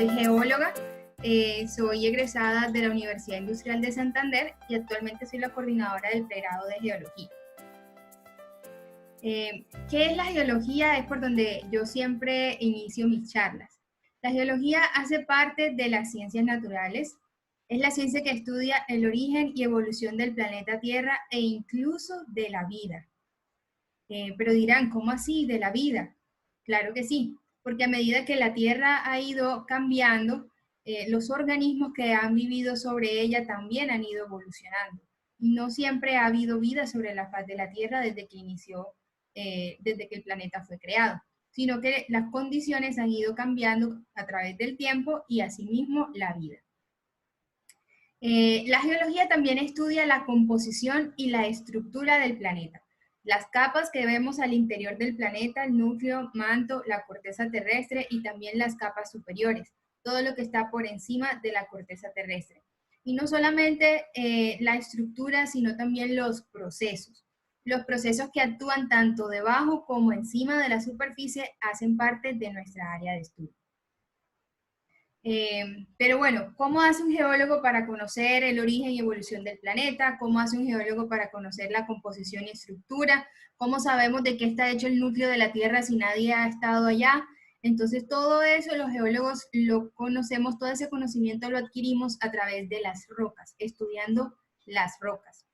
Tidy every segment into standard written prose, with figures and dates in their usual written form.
soy geóloga, soy egresada de la Universidad Industrial de Santander y actualmente soy la coordinadora del pregrado de Geología. ¿Qué es la geología? Es por donde yo siempre inicio mis charlas. La geología hace parte de las ciencias naturales. Es la ciencia que estudia el origen y evolución del planeta Tierra e incluso de la vida. Pero dirán, ¿cómo así de la vida? Claro que sí, porque a medida que la Tierra ha ido cambiando, los organismos que han vivido sobre ella también han ido evolucionando. No siempre ha habido vida sobre la faz de la Tierra desde que inició, desde que el planeta fue creado, sino que las condiciones han ido cambiando a través del tiempo y asimismo la vida. La geología también estudia la composición y la estructura del planeta. Las capas que vemos al interior del planeta, el núcleo, manto, la corteza terrestre y también las capas superiores, todo lo que está por encima de la corteza terrestre. Y no solamente la estructura, sino también los procesos. Los procesos que actúan tanto debajo como encima de la superficie hacen parte de nuestra área de estudio. Pero bueno, ¿cómo hace un geólogo para conocer el origen y evolución del planeta? ¿Cómo hace un geólogo para conocer la composición y estructura? ¿Cómo sabemos de qué está hecho el núcleo de la Tierra si nadie ha estado allá? Entonces todo eso los geólogos lo conocemos, todo ese conocimiento lo adquirimos a través de las rocas, estudiando las rocas.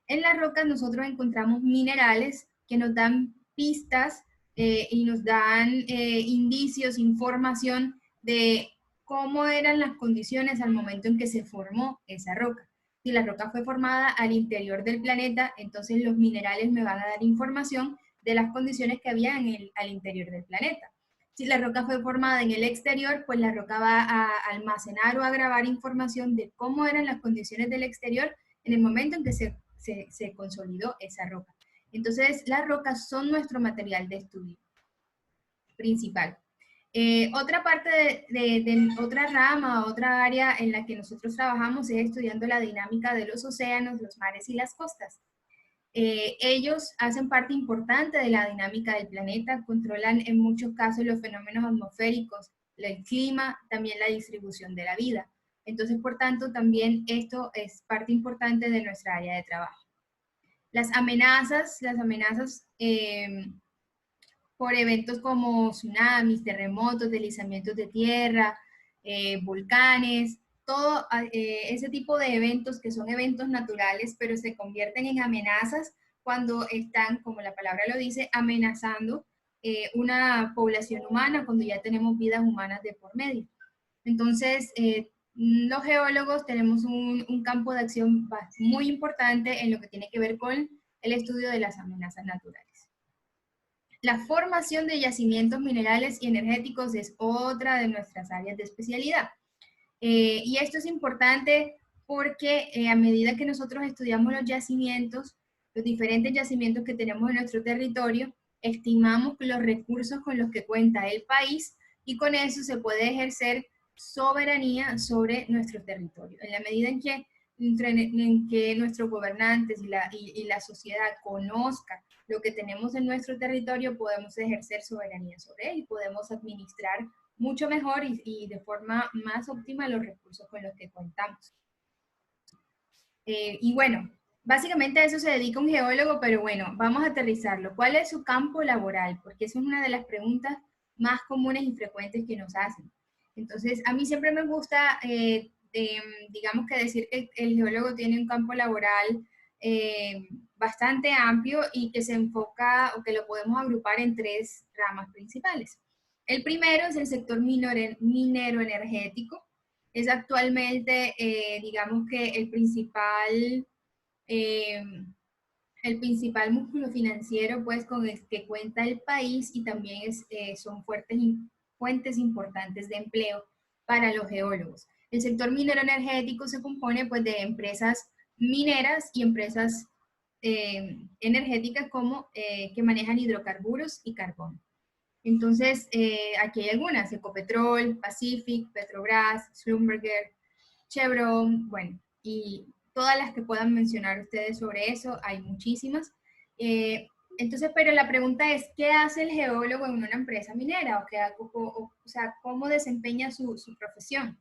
En las rocas nosotros encontramos minerales que nos dan pistas y nos dan indicios, información de cómo eran las condiciones al momento en que se formó esa roca. Si la roca fue formada al interior del planeta, entonces los minerales me van a dar información de las condiciones que había al interior del planeta. Si la roca fue formada en el exterior, pues la roca va a almacenar o a grabar información de cómo eran las condiciones del exterior en el momento en que se consolidó esa roca. Entonces, las rocas son nuestro material de estudio principal. Otra parte otra rama, otra área en la que nosotros trabajamos es estudiando la dinámica de los océanos, los mares y las costas. Ellos hacen parte importante de la dinámica del planeta, controlan en muchos casos los fenómenos atmosféricos, el clima, también la distribución de la vida. Entonces, por tanto, también esto es parte importante de nuestra área de trabajo. Las amenazas por eventos como tsunamis, terremotos, deslizamientos de tierra, volcanes, todo ese tipo de eventos que son eventos naturales, pero se convierten en amenazas cuando están, como la palabra lo dice, amenazando una población humana, cuando ya tenemos vidas humanas de por medio. Entonces, los geólogos tenemos un campo de acción muy importante en lo que tiene que ver con el estudio de las amenazas naturales. La formación de yacimientos minerales y energéticos es otra de nuestras áreas de especialidad. Y esto es importante porque a medida que nosotros estudiamos los yacimientos, los diferentes yacimientos que tenemos en nuestro territorio, estimamos los recursos con los que cuenta el país y con eso se puede ejercer soberanía sobre nuestro territorio. En la medida en que nuestros gobernantes y la sociedad conozca lo que tenemos en nuestro territorio, podemos ejercer soberanía sobre él y podemos administrar mucho mejor y de forma más óptima los recursos con los que contamos. Y bueno, básicamente a eso se dedica un geólogo, pero bueno, vamos a aterrizarlo. ¿Cuál es su campo laboral? Porque esa es una de las preguntas más comunes y frecuentes que nos hacen. Entonces, a mí siempre me gusta, digamos que decir que el geólogo tiene un campo laboral bastante amplio y que se enfoca o que lo podemos agrupar en tres ramas principales. El primero es el sector minero energético. Es actualmente, digamos que el principal músculo financiero pues con el que cuenta el país y también son fuentes importantes de empleo para los geólogos. El sector minero energético se compone pues de empresas mineras y empresas energéticas como que manejan hidrocarburos y carbón. Entonces, aquí hay algunas, Ecopetrol, Pacific, Petrobras, Schlumberger, Chevron, bueno, y todas las que puedan mencionar ustedes sobre eso, hay muchísimas. Entonces, pero la pregunta es, ¿qué hace el geólogo en una empresa minera? O sea, ¿cómo desempeña su profesión?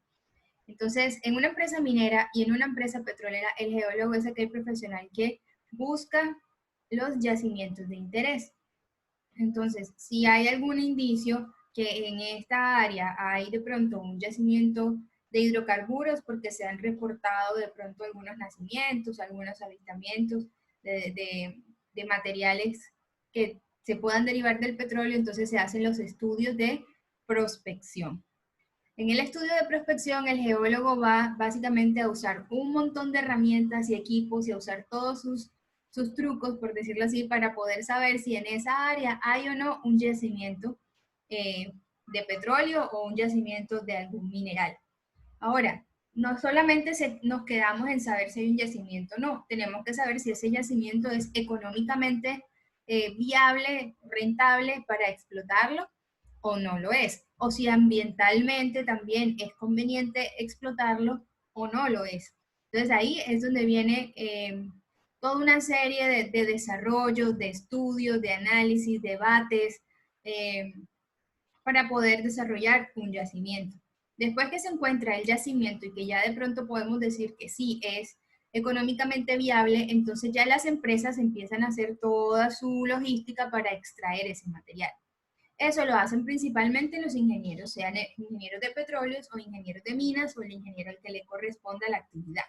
Entonces, en una empresa minera y en una empresa petrolera, el geólogo es aquel profesional que busca los yacimientos de interés. Entonces, si hay algún indicio que en esta área hay de pronto un yacimiento de hidrocarburos, porque se han reportado de pronto algunos nacimientos, algunos avistamientos de materiales que se puedan derivar del petróleo, entonces se hacen los estudios de prospección. En el estudio de prospección, el geólogo va básicamente a usar un montón de herramientas y equipos y a usar todos sus trucos, por decirlo así, para poder saber si en esa área hay o no un yacimiento de petróleo o un yacimiento de algún mineral. Ahora, no solamente nos quedamos en saber si hay un yacimiento o no, tenemos que saber si ese yacimiento es económicamente viable, rentable para explotarlo o no lo es, o si ambientalmente también es conveniente explotarlo o no lo es. Entonces ahí es donde viene toda una serie de desarrollos, de estudios, de análisis, debates, eh, para poder desarrollar un yacimiento. Después que se encuentra el yacimiento y que ya de pronto podemos decir que sí es económicamente viable, entonces ya las empresas empiezan a hacer toda su logística para extraer ese material. Eso lo hacen principalmente los ingenieros, sean ingenieros de petróleos o ingenieros de minas o el ingeniero al que le corresponda la actividad.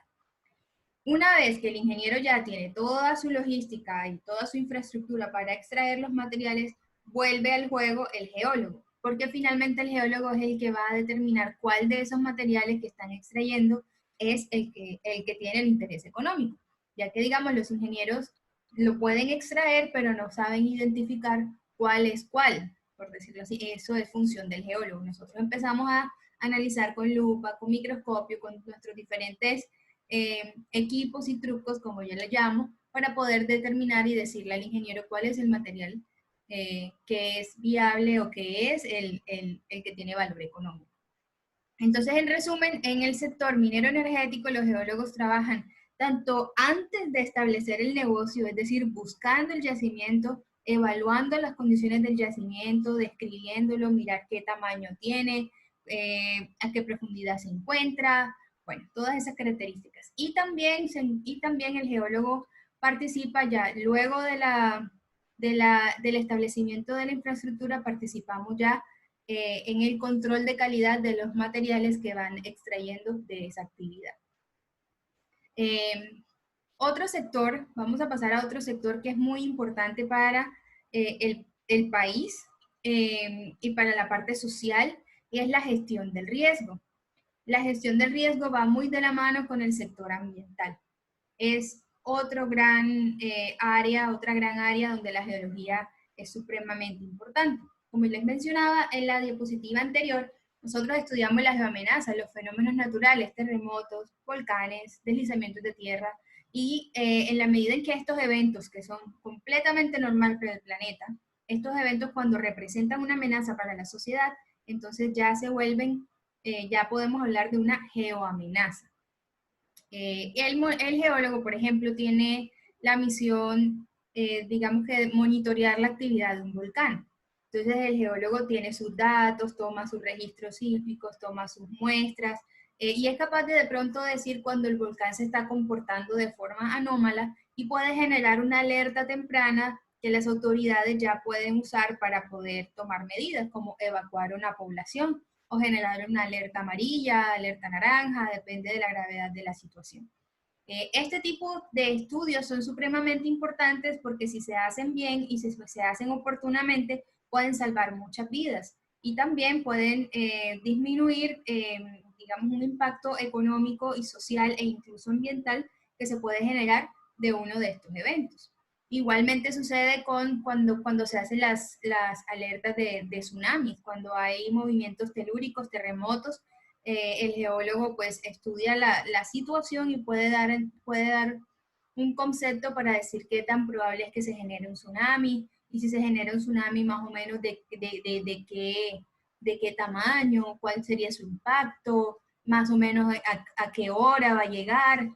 Una vez que el ingeniero ya tiene toda su logística y toda su infraestructura para extraer los materiales, vuelve al juego el geólogo, porque finalmente el geólogo es el que va a determinar cuál de esos materiales que están extrayendo es el que tiene el interés económico, ya que digamos los ingenieros lo pueden extraer, pero no saben identificar cuál es cuál, por decirlo así. Eso es función del geólogo. Nosotros empezamos a analizar con lupa, con microscopio, con nuestros diferentes equipos y trucos, como yo le llamo, para poder determinar y decirle al ingeniero cuál es el material que es viable o que es el que tiene valor económico. Entonces, en resumen, en el sector minero energético, los geólogos trabajan tanto antes de establecer el negocio, es decir, buscando el yacimiento, evaluando las condiciones del yacimiento, describiéndolo, mirar qué tamaño tiene, a qué profundidad se encuentra, bueno, todas esas características. Y también el geólogo participa ya luego del establecimiento de la infraestructura, participamos ya en el control de calidad de los materiales que van extrayendo de esa actividad. Otro sector, vamos a pasar a otro sector que es muy importante para el país y para la parte social, y es la gestión del riesgo. La gestión del riesgo va muy de la mano con el sector ambiental. Es otro gran otra gran área donde la geología es supremamente importante. Como les mencionaba en la diapositiva anterior, nosotros estudiamos las geoamenazas, los fenómenos naturales, terremotos, volcanes, deslizamientos de tierra, y en la medida en que estos eventos, que son completamente normales para el planeta, estos eventos cuando representan una amenaza para la sociedad, entonces ya se vuelven, ya podemos hablar de una geoamenaza. El geólogo, por ejemplo, tiene la misión, digamos que de monitorear la actividad de un volcán. Entonces el geólogo tiene sus datos, toma sus registros sísmicos, toma sus muestras, y es capaz de pronto decir cuando el volcán se está comportando de forma anómala y puede generar una alerta temprana que las autoridades ya pueden usar para poder tomar medidas, como evacuar una población o generar una alerta amarilla, alerta naranja, depende de la gravedad de la situación. Este tipo de estudios son supremamente importantes porque si se hacen bien y si se hacen oportunamente, pueden salvar muchas vidas y también pueden disminuir, digamos, un impacto económico y social e incluso ambiental que se puede generar de uno de estos eventos. Igualmente sucede cuando se hacen las alertas de tsunamis, cuando hay movimientos telúricos, terremotos, el geólogo pues estudia la situación y puede dar un concepto para decir qué tan probable es que se genere un tsunami, y si se genera un tsunami más o menos de qué tamaño, cuál sería su impacto, más o menos a qué hora va a llegar.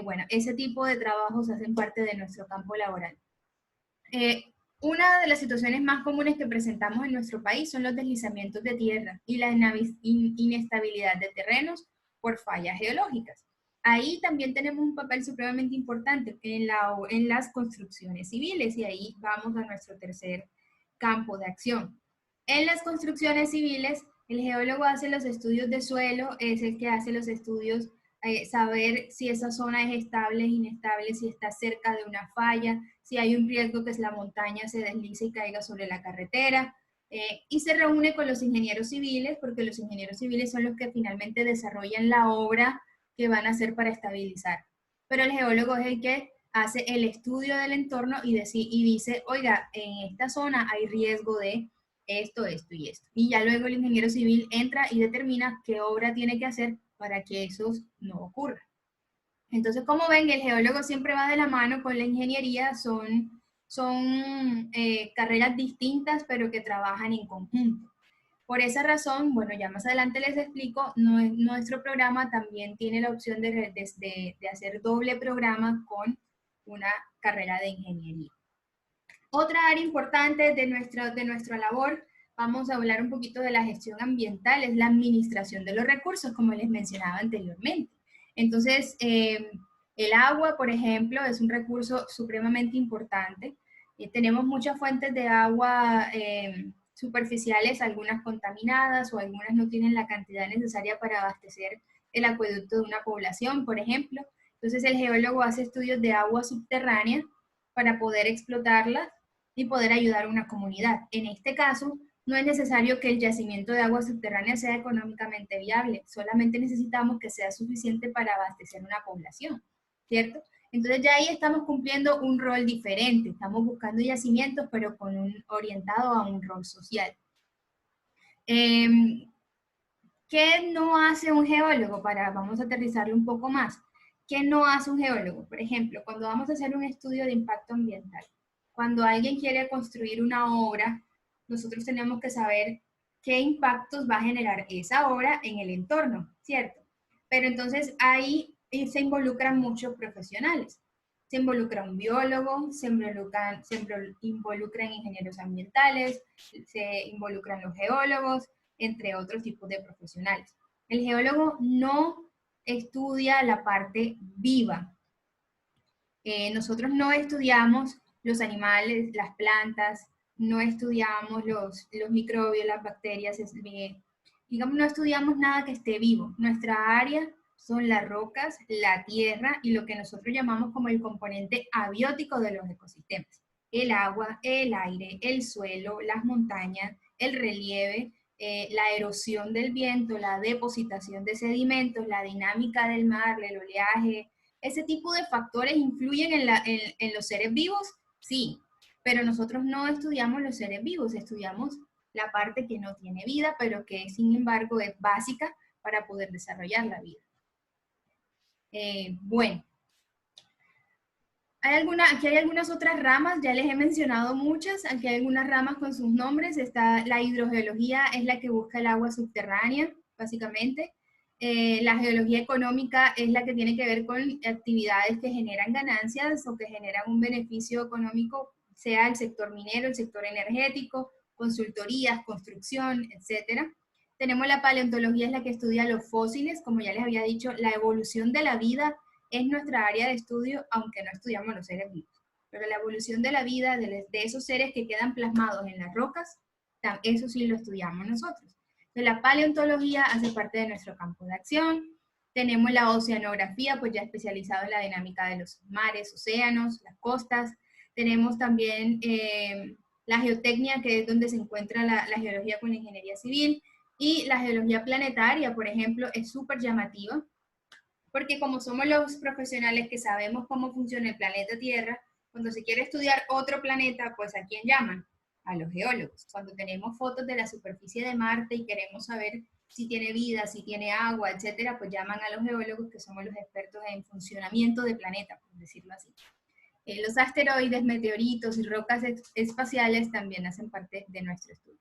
Bueno, ese tipo de trabajos hacen parte de nuestro campo laboral. Una de las situaciones más comunes que presentamos en nuestro país son los deslizamientos de tierra y la inestabilidad de terrenos por fallas geológicas. Ahí también tenemos un papel supremamente importante en las construcciones civiles, y ahí vamos a nuestro tercer campo de acción. En las construcciones civiles, el geólogo hace los estudios de suelo, es el que hace los estudios, saber si esa zona es estable, es inestable, si está cerca de una falla, si hay un riesgo que la montaña se deslice y caiga sobre la carretera, y se reúne con los ingenieros civiles, porque los ingenieros civiles son los que finalmente desarrollan la obra que van a hacer para estabilizar. Pero el geólogo es el que hace el estudio del entorno y dice, oiga, en esta zona hay riesgo de esto, esto y esto. Y ya luego el ingeniero civil entra y determina qué obra tiene que hacer para que eso no ocurra. Entonces, como ven, el geólogo siempre va de la mano con la ingeniería, son carreras distintas, pero que trabajan en conjunto. Por esa razón, bueno, ya más adelante les explico, nuestro programa también tiene la opción de hacer doble programa con una carrera de ingeniería. Otra área importante de nuestra labor, vamos a hablar un poquito de la gestión ambiental, es la administración de los recursos, como les mencionaba anteriormente. Entonces, el agua, por ejemplo, es un recurso supremamente importante. Tenemos muchas fuentes de agua superficiales, algunas contaminadas o algunas no tienen la cantidad necesaria para abastecer el acueducto de una población, por ejemplo. Entonces, el geólogo hace estudios de agua subterránea para poder explotarlas y poder ayudar a una comunidad. En este caso, no es necesario que el yacimiento de agua subterránea sea económicamente viable, solamente necesitamos que sea suficiente para abastecer una población, ¿cierto? Entonces ya ahí estamos cumpliendo un rol diferente, estamos buscando yacimientos, pero orientado a un rol social. ¿Qué no hace un geólogo? Vamos a aterrizarlo un poco más. ¿Qué no hace un geólogo? Por ejemplo, cuando vamos a hacer un estudio de impacto ambiental, cuando alguien quiere construir una obra, nosotros tenemos que saber qué impactos va a generar esa obra en el entorno, ¿cierto? Pero entonces ahí se involucran muchos profesionales. Se involucra un biólogo, se involucran ingenieros ambientales, se involucran los geólogos, entre otros tipos de profesionales. El geólogo no estudia la parte viva. Nosotros no estudiamos los animales, las plantas, no estudiamos los microbios, las bacterias, digamos, no estudiamos nada que esté vivo. Nuestra área son las rocas, la tierra y lo que nosotros llamamos como el componente abiótico de los ecosistemas. El agua, el aire, el suelo, las montañas, el relieve, la erosión del viento, la depositación de sedimentos, la dinámica del mar, el oleaje. ¿Ese tipo de factores influyen en los seres vivos? Sí, pero nosotros no estudiamos los seres vivos, estudiamos la parte que no tiene vida, pero que sin embargo es básica para poder desarrollar la vida. Bueno, aquí hay algunas otras ramas, ya les he mencionado muchas, aquí hay algunas ramas con sus nombres. Está la hidrogeología, es la que busca el agua subterránea, básicamente. La geología económica es la que tiene que ver con actividades que generan ganancias o que generan un beneficio económico, sea el sector minero, el sector energético, consultorías, construcción, etc. Tenemos la paleontología, es la que estudia los fósiles, como ya les había dicho, la evolución de la vida es nuestra área de estudio, aunque no estudiamos los seres vivos. Pero la evolución de la vida, de esos seres que quedan plasmados en las rocas, eso sí lo estudiamos nosotros. Entonces, la paleontología hace parte de nuestro campo de acción. Tenemos la oceanografía, pues ya especializado en la dinámica de los mares, océanos, las costas. Tenemos también la geotecnia, que es donde se encuentra la geología con la ingeniería civil. Y la geología planetaria, por ejemplo, es súper llamativa, porque como somos los profesionales que sabemos cómo funciona el planeta Tierra, cuando se quiere estudiar otro planeta, pues ¿a quién llaman? A los geólogos. Cuando tenemos fotos de la superficie de Marte y queremos saber si tiene vida, si tiene agua, etcétera, pues llaman a los geólogos, que somos los expertos en funcionamiento de planeta, por decirlo así. Los asteroides, meteoritos y rocas espaciales también hacen parte de nuestro estudio.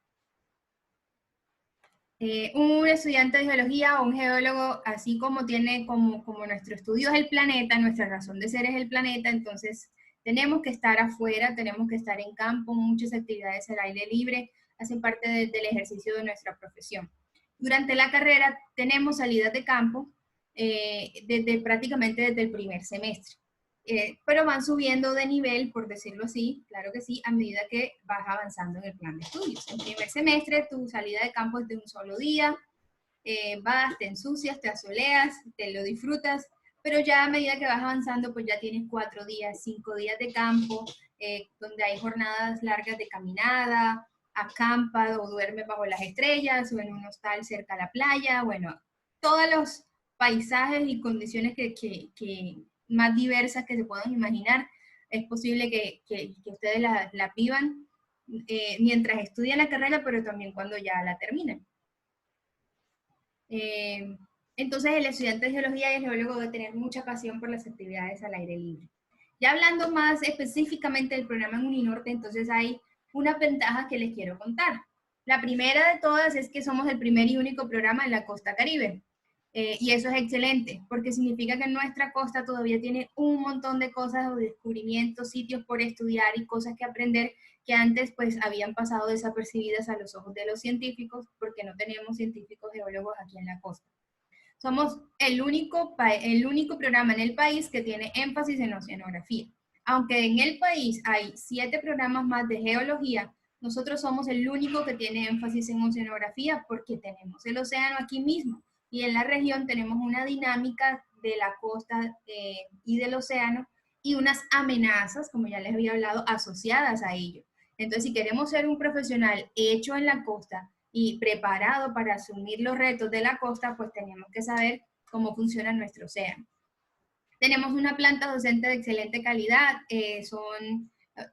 Un estudiante de geología o un geólogo, así como tiene como nuestro estudio es el planeta, nuestra razón de ser es el planeta, entonces Tenemos que estar afuera, tenemos que estar en campo, muchas actividades al aire libre hacen parte del ejercicio de nuestra profesión. Durante la carrera tenemos salidas de campo prácticamente desde el primer semestre. Pero van subiendo de nivel, por decirlo así, claro que sí, a medida que vas avanzando en el plan de estudios. En primer semestre, tu salida de campo es de un solo día, vas, te ensucias, te asoleas, te lo disfrutas, pero ya a medida que vas avanzando, pues ya tienes 4 días, 5 días de campo, donde hay jornadas largas de caminada, acampa o duerme bajo las estrellas o en un hostal cerca a la playa, bueno, todos los paisajes y condiciones que más diversas que se puedan imaginar, es posible que ustedes la vivan mientras estudian la carrera, pero también cuando ya la terminen. Entonces el estudiante de geología y el geólogo debe tener mucha pasión por las actividades al aire libre. Ya hablando más específicamente del programa en Uninorte, entonces hay unas ventajas que les quiero contar. La primera de todas es que somos el primer y único programa en la costa Caribe. Y eso es excelente, porque significa que nuestra costa todavía tiene un montón de cosas o descubrimientos, sitios por estudiar y cosas que aprender que antes pues habían pasado desapercibidas a los ojos de los científicos porque no tenemos científicos geólogos aquí en la costa. Somos el único programa en el país que tiene énfasis en oceanografía. Aunque en el país hay 7 programas más de geología, nosotros somos el único que tiene énfasis en oceanografía porque tenemos el océano aquí mismo y en la región tenemos una dinámica de la costa y del océano y unas amenazas, como ya les había hablado, asociadas a ello. Entonces, si queremos ser un profesional hecho en la costa y preparado para asumir los retos de la costa, pues tenemos que saber cómo funciona nuestro océano. Tenemos una planta docente de excelente calidad,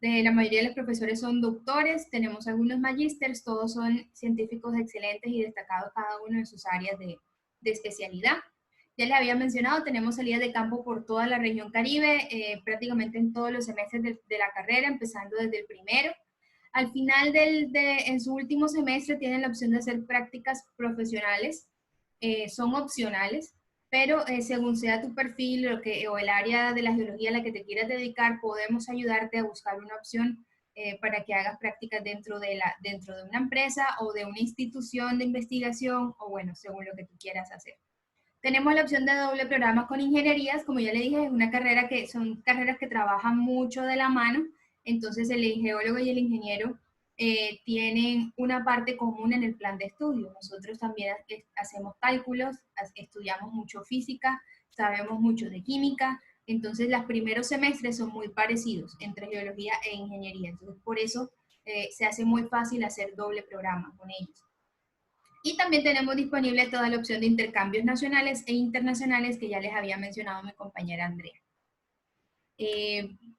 la mayoría de los profesores son doctores, tenemos algunos magísteres, todos son científicos excelentes y destacados cada uno en sus áreas de especialidad. Ya les había mencionado, tenemos salidas de campo por toda la región Caribe, prácticamente en todos los semestres de la carrera, empezando desde el primero. Al final en su último semestre tienen la opción de hacer prácticas profesionales, son opcionales, pero según sea tu perfil o el área de la geología a la que te quieras dedicar, podemos ayudarte a buscar una opción para que hagas prácticas dentro de una empresa o de una institución de investigación o bueno, según lo que tú quieras hacer. Tenemos la opción de doble programa con ingenierías, como ya le dije, es una carrera son carreras que trabajan mucho de la mano, entonces el geólogo y el ingeniero tienen una parte común en el plan de estudio. Nosotros también hacemos cálculos, estudiamos mucho física, sabemos mucho de química, entonces los primeros semestres son muy parecidos entre geología e ingeniería, entonces por eso se hace muy fácil hacer doble programa con ellos. Y también tenemos disponible toda la opción de intercambios nacionales e internacionales que ya les había mencionado mi compañera Andrea.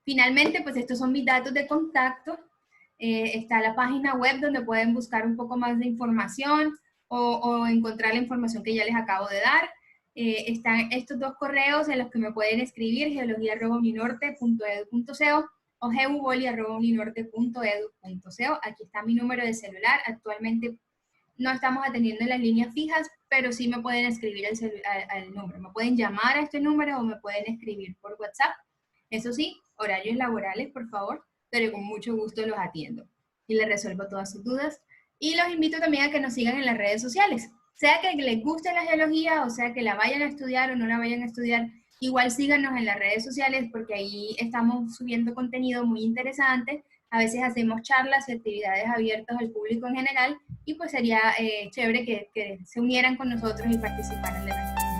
Finalmente, pues estos son mis datos de contacto. Está la página web donde pueden buscar un poco más de información o encontrar la información que ya les acabo de dar. Están estos 2 correos en los que me pueden escribir, geología@uninorte.edu.co o geuboli@uninorte.edu.co. Aquí está mi número de celular. Actualmente no estamos atendiendo en las líneas fijas, pero sí me pueden escribir al número. Me pueden llamar a este número o me pueden escribir por WhatsApp. Eso sí, horarios laborales, por favor, pero con mucho gusto los atiendo y les resuelvo todas sus dudas. Y los invito también a que nos sigan en las redes sociales. Sea que les guste la geología o sea que la vayan a estudiar o no la vayan a estudiar, igual síganos en las redes sociales porque ahí estamos subiendo contenido muy interesante. A veces hacemos charlas y actividades abiertas al público en general y pues sería chévere que se unieran con nosotros y participaran de nuestra